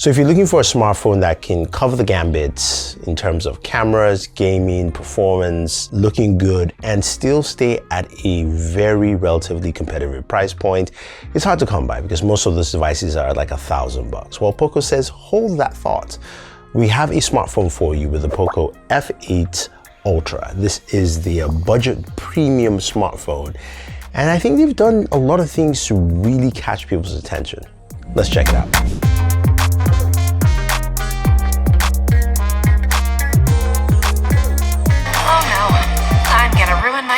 So if you're looking for a smartphone that can cover the gambits in terms of cameras, gaming, performance, looking good, and still stay at a very relatively competitive price point, it's hard to come by because most of those devices are like $1,000. Well, Poco says, hold that thought. We have a smartphone for you with the Poco F8 Ultra. This is the budget premium smartphone. And I think they've done a lot of things to really catch people's attention. Let's check it out.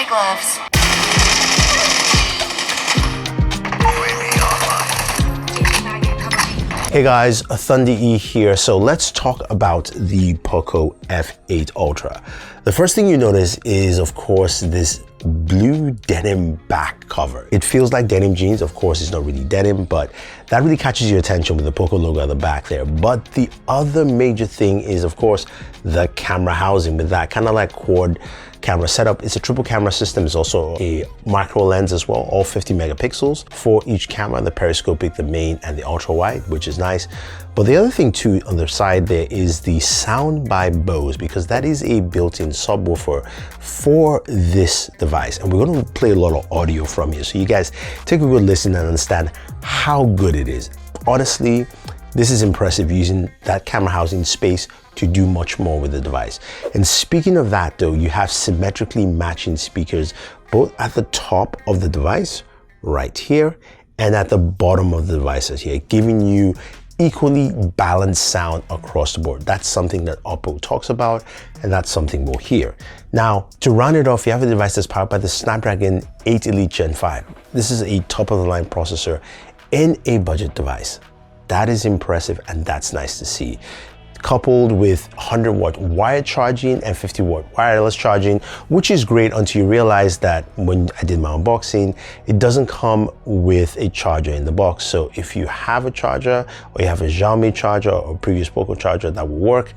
Gloves. Hey guys, Thunder E here. So let's talk about the Poco F8 Ultra. The first thing you notice is, of course, this blue denim back cover. It feels like denim jeans. Of course, it's not really denim, but that really catches your attention with the Poco logo at the back there. But the other major thing is, of course, the camera housing with that kind of like quad camera setup. It's a triple camera system. It's also a macro lens as well, all 50 megapixels for each camera, the periscopic, the main, and the ultra wide, which is nice. But the other thing too on the side there is the sound by Bose, because that is a built-in subwoofer for this device. And we're going to play a lot of audio from here. So you guys take a good listen and understand how good it is. Honestly, this is impressive, using that camera housing space to do much more with the device. And speaking of that though, you have symmetrically matching speakers both at the top of the device right here and at the bottom of the devices here, giving you equally balanced sound across the board. That's something that Oppo talks about, and that's something we'll hear. Now, to round it off, you have a device that's powered by the Snapdragon 8 Elite Gen 5. This is a top-of-the-line processor in a budget device. That is impressive, and that's nice to see. Coupled with 100-watt wired charging and 50-watt wireless charging, which is great until you realize that when I did my unboxing, it doesn't come with a charger in the box. So if you have a charger, or you have a Xiaomi charger or previous Poco charger, that will work.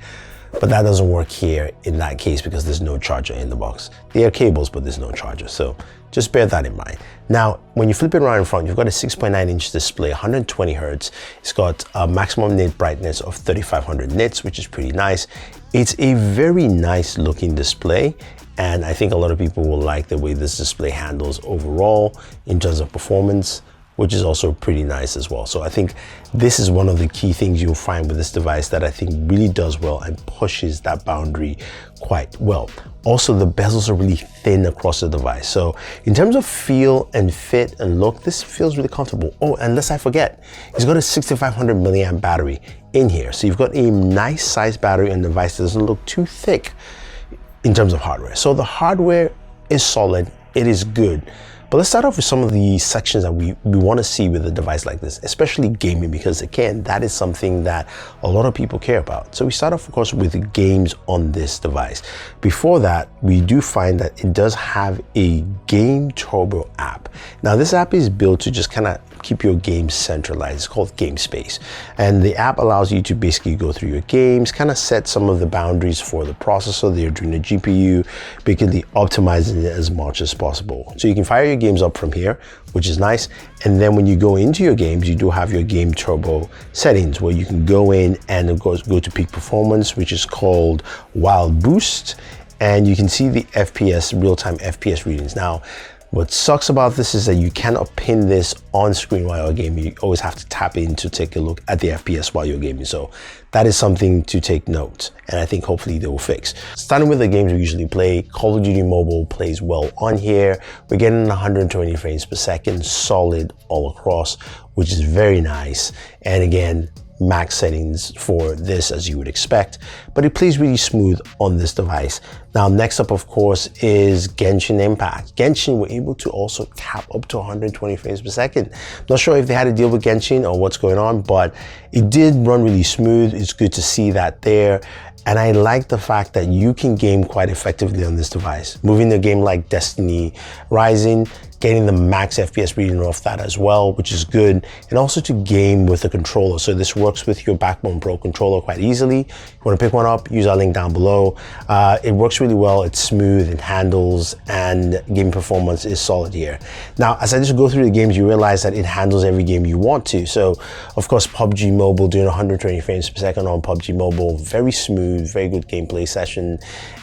But that doesn't work here in that case because there's no charger in the box. There are cables, but there's no charger. So just bear that in mind. Now, when you flip it around in front, you've got a 6.9-inch display, 120 Hertz. It's got a maximum nit brightness of 3500 nits, which is pretty nice. It's a very nice looking display. And I think a lot of people will like the way this display handles overall in terms of performance, which is also pretty nice as well. So I think this is one of the key things you'll find with this device that I think really does well and pushes that boundary quite well. Also, the bezels are really thin across the device. So in terms of feel and fit and look, this feels really comfortable. Oh, and lest I forget, it's got a 6500 milliamp battery in here. So you've got a nice size battery and the device doesn't look too thick in terms of hardware. So the hardware is solid, it is good. But let's start off with some of the sections that we want to see with a device like this, especially gaming, because again, that is something that a lot of people care about. So we start off, of course, with the games on this device. Before that, we do find that it does have a Game Turbo app. Now, this app is built to just kind of keep your games centralized. It's called Game Space. And the app allows you to basically go through your games, kind of set some of the boundaries for the processor, the Adreno GPU, basically optimizing it as much as possible. So you can fire your games up from here, which is nice. And then when you go into your games, you do have your Game Turbo settings where you can go in and of course go to peak performance, which is called Wild Boost. And you can see the FPS, real-time FPS readings. Now, what sucks about this is that you cannot pin this on screen while you're gaming. You always have to tap in to take a look at the FPS while you're gaming. So that is something to take note, and I think hopefully they will fix. Starting with the games we usually play, Call of Duty Mobile plays well on here. We're getting 120 frames per second, solid all across, which is very nice. And again, max settings for this as you would expect, but it plays really smooth on this device. Now, next up, of course, is Genshin Impact. Genshin were able to also cap up to 120 frames per second. Not sure if they had to deal with Genshin or what's going on, but it did run really smooth. It's good to see that there. And I like the fact that you can game quite effectively on this device. Moving a game like Destiny Rising getting the max FPS reading off that as well, which is good, and also to game with a controller. So this works with your Backbone Pro controller quite easily. You want to pick one up, use our link down below. It works really well, it's smooth, it handles, and game performance is solid here. Now, as I just go through the games, you realize that it handles every game you want to. So, of course, PUBG Mobile, doing 120 frames per second on PUBG Mobile, very smooth, very good gameplay session,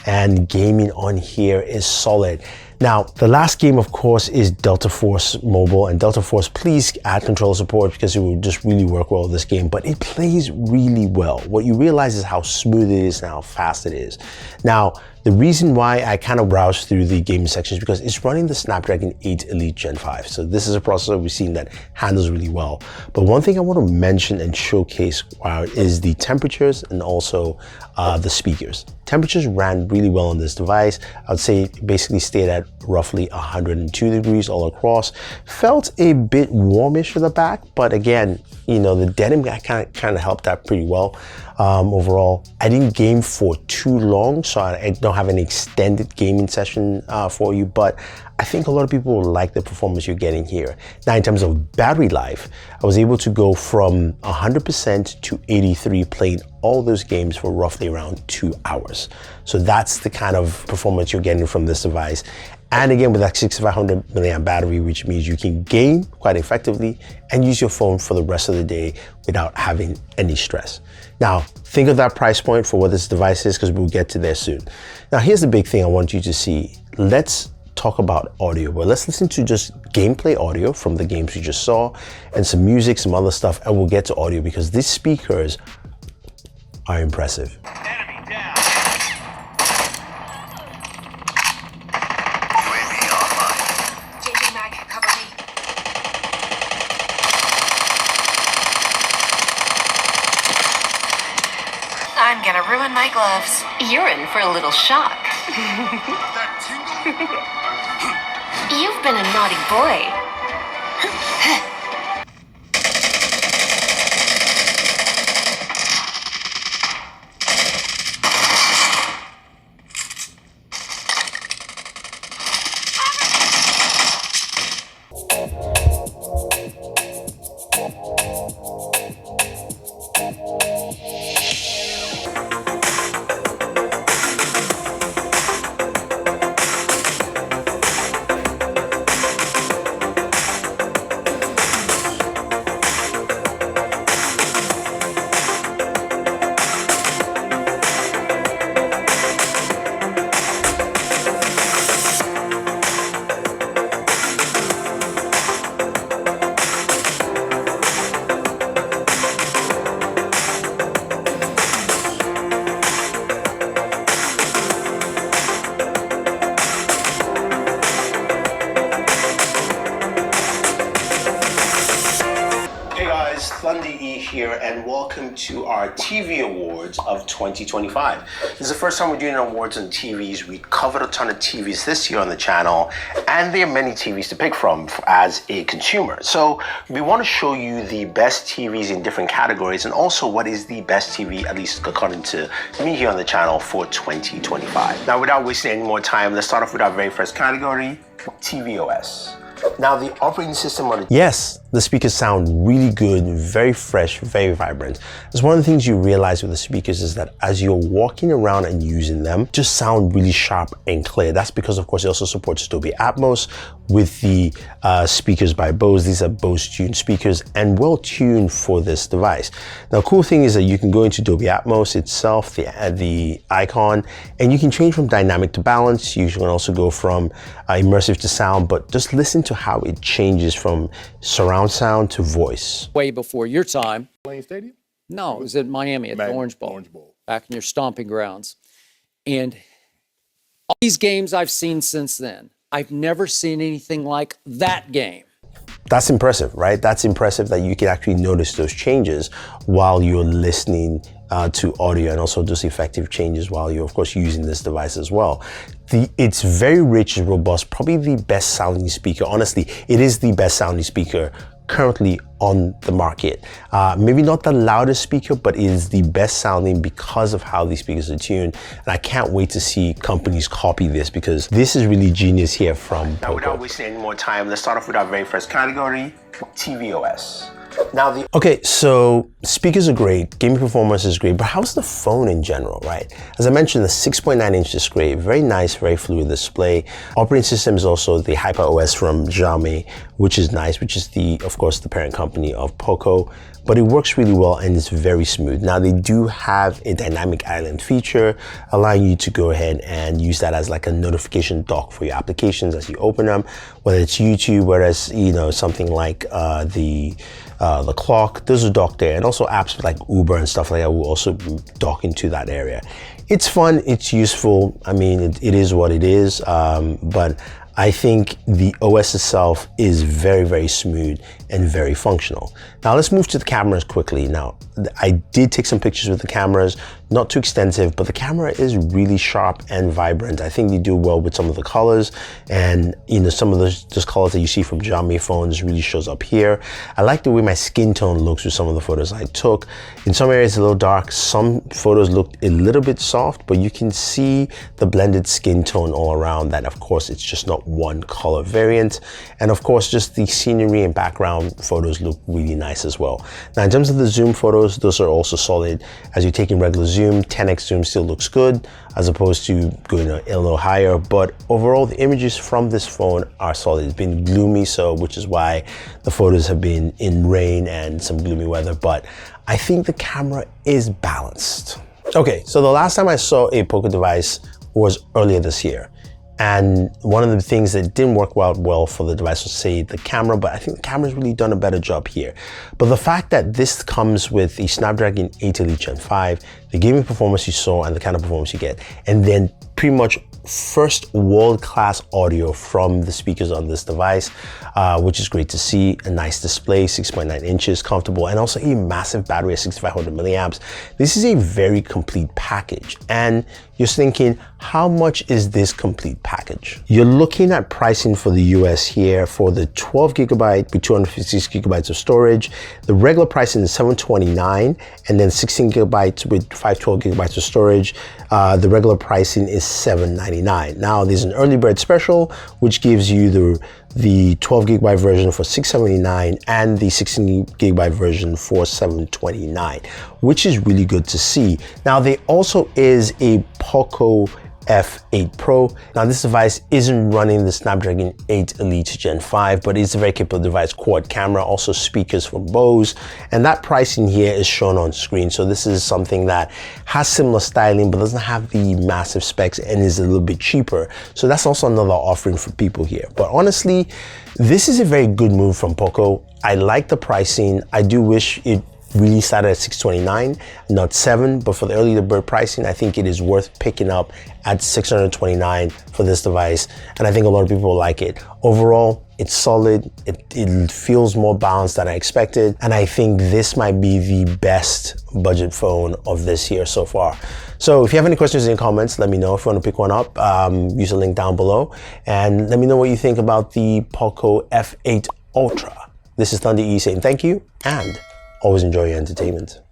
and gaming on here is solid. Now, the last game, of course, is Delta Force Mobile, and Delta Force, please add controller support because it will just really work well with this game, but it plays really well. What you realize is how smooth it is and how fast it is. Now, the reason why I kind of browse through the gaming section is because it's running the Snapdragon 8 Elite Gen 5. So this is a processor we've seen that handles really well. But one thing I want to mention and showcase is the temperatures and also the speakers. Temperatures ran really well on this device. I would say it basically stayed at roughly 102 degrees all across. Felt a bit warmish at the back, but again, you know, the denim kind of helped that pretty well. Overall, I didn't game for too long, so I don't have an extended gaming session for you, but I think a lot of people will like the performance you're getting here. Now, in terms of battery life, I was able to go from 100% to 83 playing all those games for roughly around 2 hours. So that's the kind of performance you're getting from this device. And again, with that 6500 milliamp battery, which means you can game quite effectively and use your phone for the rest of the day without having any stress. Now, think of that price point for what this device is, because we'll get to there soon. Now, here's the big thing I want you to see. Let's talk about audio, but let's listen to just gameplay audio from the games we just saw and some music, some other stuff, and we'll get to audio because these speakers are impressive. Enemy down. I'm gonna ruin my gloves. You're in for a little shock. You've been a naughty boy. Here and welcome to our TV Awards of 2025. This is the first time we're doing awards on TVs. We covered a ton of TVs this year on the channel, and there are many TVs to pick from as a consumer. So we want to show you the best TVs in different categories and also what is the best TV, at least according to me here on the channel, for 2025. Now, without wasting any more time, let's start off with our very first category, tvOS. Now, the operating system on it. Yes, the speakers sound really good, very fresh, very vibrant. That's one of the things you realize with the speakers is that as you're walking around and using them, just sound really sharp and clear. That's because, of course, it also supports Dolby Atmos with the speakers by Bose. These are Bose-tuned speakers and well-tuned for this device. Now, cool thing is that you can go into Dolby Atmos itself, the icon, and you can change from dynamic to balance. You can also go from immersive to sound, but just listen to how it changes from surround sound to voice. Way before your time. Lane Stadium? No, it was in Miami at the Orange Bowl. Back in your stomping grounds. And all these games I've seen since then, I've never seen anything like that game. That's impressive, right? That's impressive that you can actually notice those changes while you're listening to audio, and also those effective changes while you're, of course, using this device as well. It's very rich and robust, probably the best sounding speaker. Honestly, it is the best sounding speaker currently on the market. Maybe not the loudest speaker, but it is the best sounding because of how these speakers are tuned. And I can't wait to see companies copy this, because this is really genius here from Poco. Now, without wasting any more time, let's start off with our very first category, tvOS. Now, okay, so speakers are great, gaming performance is great, but how's the phone in general, right? As I mentioned, the 6.9-inch display, very nice, very fluid display. Operating system is also the HyperOS from Xiaomi, which is nice, which is of course, the parent company of Poco, but it works really well and it's very smooth. Now, they do have a dynamic island feature, allowing you to go ahead and use that as like a notification dock for your applications as you open them, whether it's YouTube, whether it's, something like the clock, those are docked there, and also apps like Uber and stuff like that will also dock into that area. It's fun, it's useful. I mean, it is what it is, but I think the OS itself is very, very smooth and very functional. Now let's move to the cameras quickly. Now, I did take some pictures with the cameras, not too extensive, but the camera is really sharp and vibrant. I think they do well with some of the colors, and some of those colors that you see from Xiaomi phones really shows up here. I like the way my skin tone looks with some of the photos I took. In some areas a little dark, some photos looked a little bit soft, but you can see the blended skin tone all around that. Of course, it's just not one color variant. And of course, just the scenery and background photos look really nice as well. Now, in terms of the zoom photos, those are also solid. As you're taking regular zoom, 10x zoom still looks good, as opposed to going a little higher. But overall, the images from this phone are solid. It's been gloomy, which is why the photos have been in rain and some gloomy weather, but I think the camera is balanced. Okay, so the last time I saw a Poco device was earlier this year. And one of the things that didn't work well for the device was, say, the camera, but I think the camera's really done a better job here. But the fact that this comes with the Snapdragon 8 Elite Gen 5, the gaming performance you saw and the kind of performance you get, and then pretty much first world-class audio from the speakers on this device, which is great to see. A nice display, 6.9 inches, comfortable, and also a massive battery at 6,500 milliamps. This is a very complete package. And you're thinking, how much is this complete package? You're looking at pricing for the US here for the 12 gigabyte with 256 gigabytes of storage. The regular pricing is $729, and then 16 gigabytes with 512 gigabytes of storage. The regular pricing is $799. Now, there's an early bird special, which gives you the 12 gigabyte version for $679 and the 16 gigabyte version for $729, which is really good to see. Now, there also is a Poco F8 Pro. Now, this device isn't running the Snapdragon 8 Elite Gen 5, but it's a very capable device, quad camera, also speakers from Bose, and that pricing here is shown on screen. So this is something that has similar styling, but doesn't have the massive specs and is a little bit cheaper. So that's also another offering for people here. But honestly, this is a very good move from Poco. I like the pricing. I do wish it really started at $629, not $7, but for the early bird pricing, I think it is worth picking up at $629 for this device, and I think a lot of people will like it. Overall, it's solid, it feels more balanced than I expected, and I think this might be the best budget phone of this year so far. So if you have any questions in the comments, let me know. If you want to pick one up, use the link down below, and let me know what you think about the Poco F8 Ultra. This is Thunder E saying thank you, and always enjoy your entertainment.